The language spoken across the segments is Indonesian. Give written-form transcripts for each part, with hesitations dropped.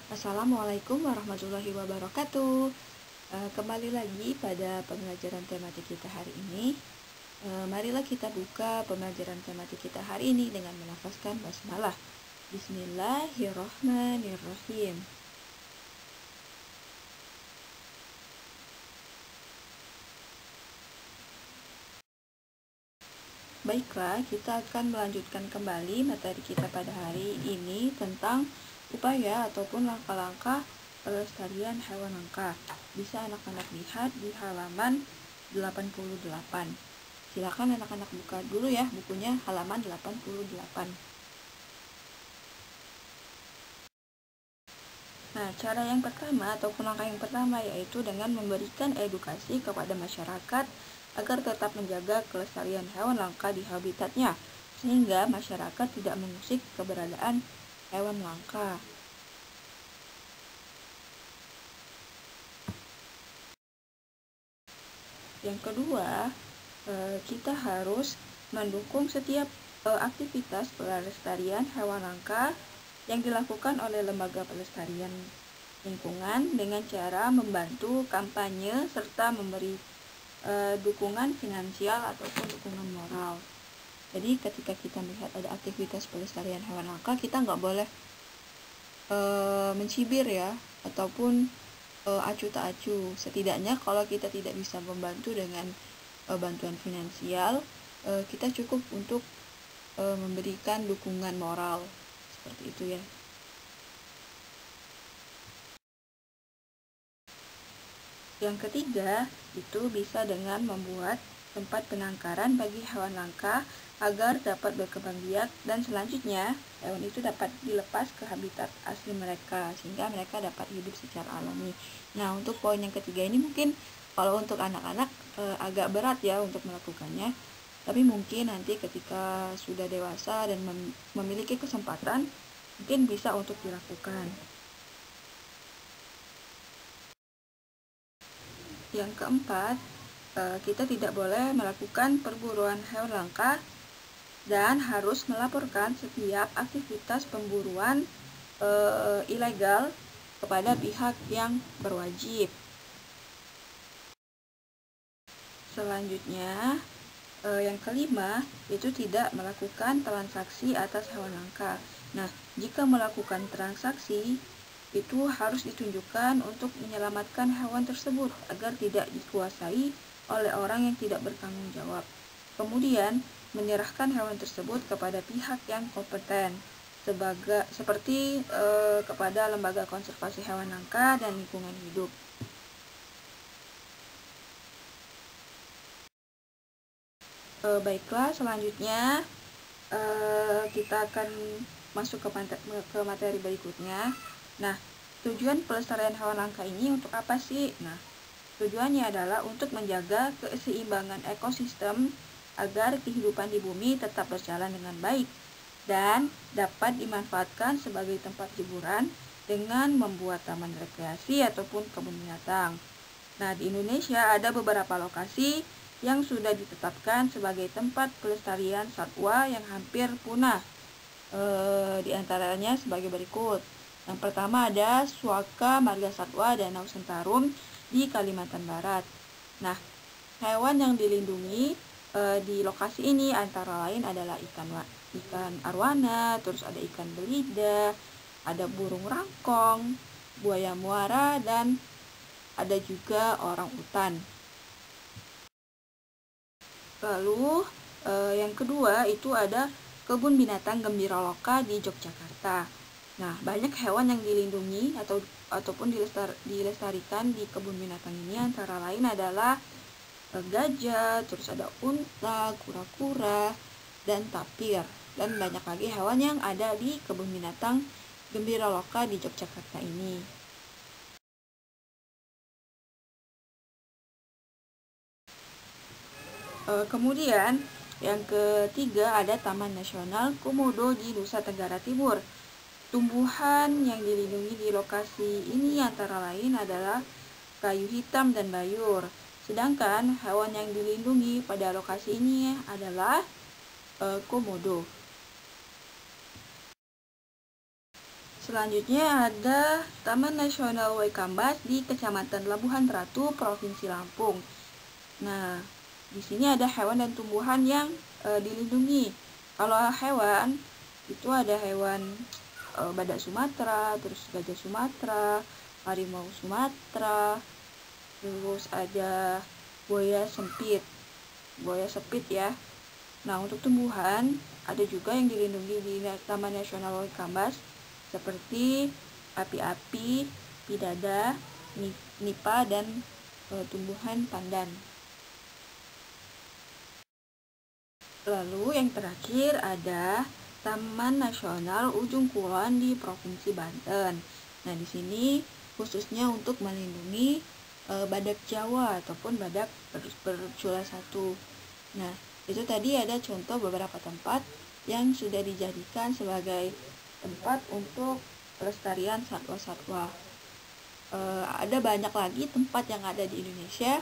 Assalamualaikum warahmatullahi wabarakatuh. Kembali lagi pada pembelajaran tematik kita hari ini. Marilah kita buka pembelajaran tematik kita hari ini dengan melafazkan basmalah. Bismillahirrahmanirrahim. Baiklah, kita akan melanjutkan kembali materi kita pada hari ini tentang upaya ataupun langkah-langkah pelestarian hewan langka. Bisa anak-anak lihat di halaman 88. Silakan anak-anak buka dulu ya bukunya, halaman 88. Nah, cara yang pertama ataupun langkah yang pertama yaitu dengan memberikan edukasi kepada masyarakat agar tetap menjaga kelestarian hewan langka di habitatnya, sehingga masyarakat tidak mengusik keberadaan hewan langka. Yang kedua, kita harus mendukung setiap aktivitas pelestarian hewan langka yang dilakukan oleh lembaga pelestarian lingkungan dengan cara membantu kampanye serta memberi dukungan finansial ataupun dukungan moral. Jadi ketika kita melihat ada aktivitas pelestarian hewan langka, kita nggak boleh mencibir ya, ataupun acuh tak acuh. Setidaknya kalau kita tidak bisa membantu dengan bantuan finansial, kita cukup untuk memberikan dukungan moral, seperti itu ya. Yang ketiga, itu bisa dengan membuat tempat penangkaran bagi hewan langka agar dapat berkembang biak dan selanjutnya hewan itu dapat dilepas ke habitat asli mereka sehingga mereka dapat hidup secara alami. Nah, untuk poin yang ketiga ini mungkin kalau untuk anak-anak agak berat ya untuk melakukannya, tapi mungkin nanti ketika sudah dewasa dan memiliki kesempatan mungkin bisa untuk dilakukan. Yang keempat, kita tidak boleh melakukan perburuan hewan langka dan harus melaporkan setiap aktivitas pemburuan ilegal kepada pihak yang berwajib. Selanjutnya, yang kelima, itu tidak melakukan transaksi atas hewan langka. Nah, jika melakukan transaksi, itu harus ditunjukkan untuk menyelamatkan hewan tersebut agar tidak dikuasai oleh orang yang tidak bertanggung jawab. Kemudian, menyerahkan hewan tersebut kepada pihak yang kompeten, seperti kepada lembaga konservasi hewan langka dan lingkungan hidup. Baiklah, selanjutnya kita akan masuk ke materi berikutnya. Nah, tujuan pelestarian hewan langka ini untuk apa sih? Nah, tujuannya adalah untuk menjaga keseimbangan ekosistem agar kehidupan di bumi tetap berjalan dengan baik dan dapat dimanfaatkan sebagai tempat hiburan dengan membuat taman rekreasi ataupun kebun binatang. Nah, di Indonesia ada beberapa lokasi yang sudah ditetapkan sebagai tempat pelestarian satwa yang hampir punah. Di antaranya sebagai berikut. Yang pertama ada Suaka Marga Satwa Danau Sentarum di Kalimantan Barat. Nah, hewan yang dilindungi di lokasi ini antara lain adalah ikan arwana, terus ada ikan belida, ada burung rangkong, buaya muara, dan ada juga orang utan. Lalu yang kedua itu ada Kebun Binatang Gembiraloka di Yogyakarta. Nah, banyak hewan yang dilindungi ataupun dilestarikan di kebun binatang ini antara lain adalah gajah, terus ada unta, kura-kura, dan tapir. Dan banyak lagi hewan yang ada di Kebun Binatang Gembiraloka di Yogyakarta ini. Kemudian yang ketiga ada Taman Nasional Komodo di Nusa Tenggara Timur. Tumbuhan yang dilindungi di lokasi ini antara lain adalah kayu hitam dan bayur. Sedangkan hewan yang dilindungi pada lokasi ini adalah komodo. Selanjutnya ada Taman Nasional Waikambas di Kecamatan Labuhan Ratu, Provinsi Lampung. Nah, di sini ada hewan dan tumbuhan yang dilindungi. Kalau hewan itu ada hewan badak Sumatera, terus gajah Sumatera, harimau Sumatera, terus ada buaya sepit ya. Nah, untuk tumbuhan ada juga yang dilindungi di Taman Nasional Waikambas seperti api-api, pidada, nipa, dan tumbuhan pandan. Lalu yang terakhir ada Taman Nasional Ujung Kulon di Provinsi Banten. Nah, di sini khususnya untuk melindungi badak Jawa ataupun badak bercula satu. Nah, itu tadi ada contoh beberapa tempat yang sudah dijadikan sebagai tempat untuk pelestarian satwa-satwa. Ada banyak lagi tempat yang ada di Indonesia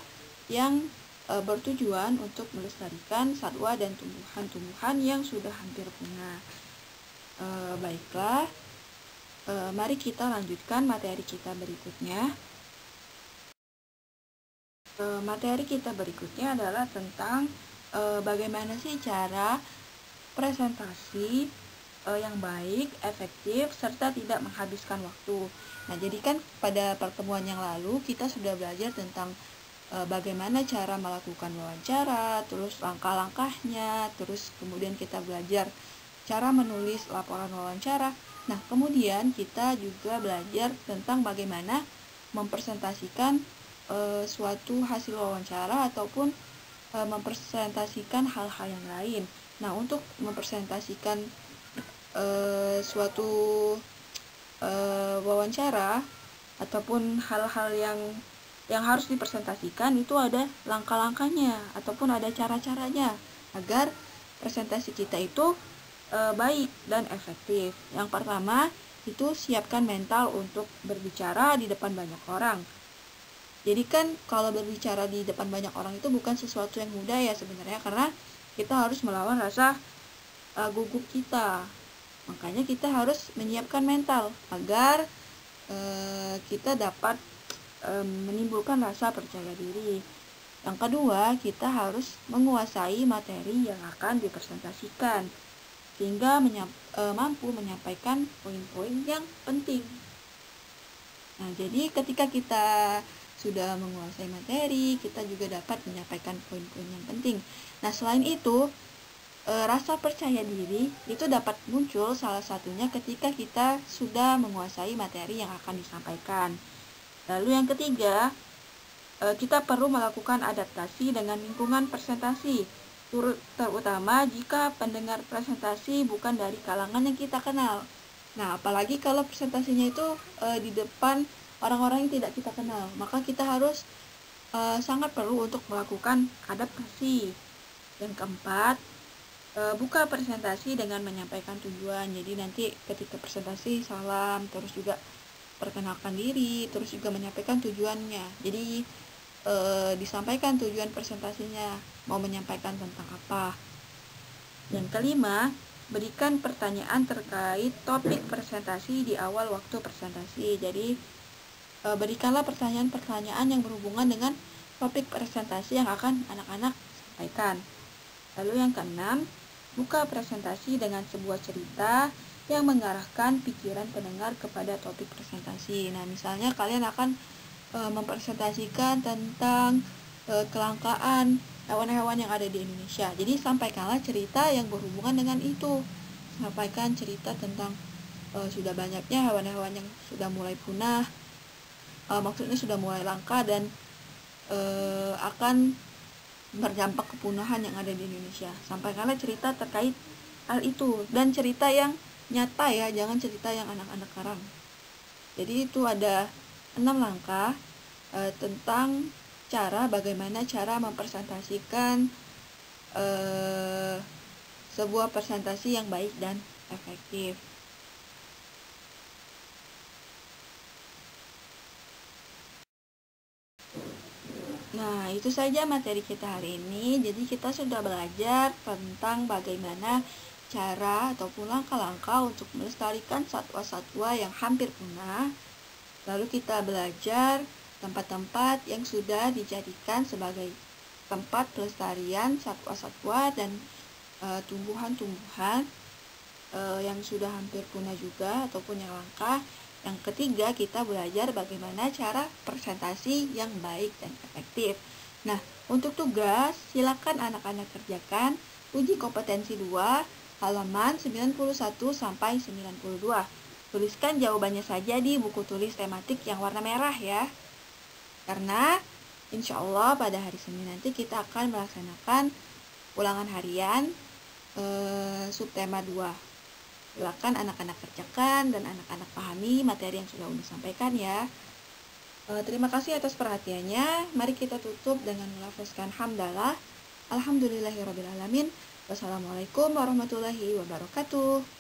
yang bertujuan untuk melestarikan satwa dan tumbuhan-tumbuhan yang sudah hampir punah. Baiklah, mari kita lanjutkan materi kita berikutnya. Materi kita berikutnya adalah tentang bagaimana sih cara presentasi yang baik, efektif, serta tidak menghabiskan waktu. Nah, jadi kan pada pertemuan yang lalu kita sudah belajar tentang bagaimana cara melakukan wawancara, terus langkah-langkahnya, terus kemudian kita belajar cara menulis laporan wawancara. Nah, kemudian kita juga belajar tentang bagaimana mempresentasikan suatu hasil wawancara ataupun mempresentasikan hal-hal yang lain. Nah, untuk mempresentasikan suatu wawancara ataupun hal-hal yang harus dipresentasikan itu ada langkah-langkahnya ataupun ada cara-caranya agar presentasi kita itu baik dan efektif. Yang pertama itu siapkan mental untuk berbicara di depan banyak orang. Jadi kan kalau berbicara di depan banyak orang itu bukan sesuatu yang mudah ya sebenarnya, karena kita harus melawan rasa gugup kita. Makanya kita harus menyiapkan mental agar kita dapat menimbulkan rasa percaya diri. Yang kedua, kita harus menguasai materi yang akan dipresentasikan sehingga mampu menyampaikan poin-poin yang penting. Nah, jadi ketika kita sudah menguasai materi, kita juga dapat menyampaikan poin-poin yang penting. Nah, selain itu, rasa percaya diri itu dapat muncul salah satunya ketika kita sudah menguasai materi yang akan disampaikan. Lalu yang ketiga, kita perlu melakukan adaptasi dengan lingkungan presentasi, terutama jika pendengar presentasi bukan dari kalangan yang kita kenal. Nah, apalagi kalau presentasinya itu di depan orang-orang yang tidak kita kenal, maka kita harus sangat perlu untuk melakukan adaptasi. Yang keempat, buka presentasi dengan menyampaikan tujuan. Jadi nanti ketika presentasi salam, terus juga perkenalkan diri, terus juga menyampaikan tujuannya. Jadi disampaikan tujuan presentasinya, mau menyampaikan tentang apa. Yang kelima, berikan pertanyaan terkait topik presentasi di awal waktu presentasi. Jadi berikanlah pertanyaan-pertanyaan yang berhubungan dengan topik presentasi yang akan anak-anak sampaikan. Lalu yang keenam, buka presentasi dengan sebuah cerita yang mengarahkan pikiran pendengar kepada topik presentasi. Nah, misalnya kalian akan mempresentasikan tentang kelangkaan hewan-hewan yang ada di Indonesia. Jadi sampaikanlah cerita yang berhubungan dengan itu. Sampaikan cerita tentang sudah banyaknya hewan-hewan yang sudah mulai punah, maksudnya sudah mulai langka dan akan berdampak kepunahan yang ada di Indonesia. Sampaikanlah cerita terkait hal itu dan cerita yang nyata ya, jangan cerita yang anak-anak karang. Jadi itu ada 6 langkah tentang bagaimana cara mempresentasikan sebuah presentasi yang baik dan efektif. Nah, itu saja materi kita hari ini. Jadi kita sudah belajar tentang bagaimana cara ataupun langkah-langkah untuk melestarikan satwa-satwa yang hampir punah. Lalu kita belajar tempat-tempat yang sudah dijadikan sebagai tempat pelestarian satwa-satwa dan tumbuhan-tumbuhan yang sudah hampir punah juga ataupun yang langka. Yang ketiga, kita belajar bagaimana cara presentasi yang baik dan efektif. Nah, untuk tugas, silakan anak-anak kerjakan uji kompetensi 2, halaman 91 sampai 92. Tuliskan jawabannya saja di buku tulis tematik yang warna merah ya. Karena insya Allah pada hari Senin nanti kita akan melaksanakan ulangan harian subtema 2. Silakan anak-anak kerjakan dan anak-anak pahami materi yang sudah Umi sampaikan ya. Terima kasih atas perhatiannya. Mari kita tutup dengan melafazkan hamdalah. Alhamdulillahirrabbilalamin. Wassalamualaikum warahmatullahi wabarakatuh.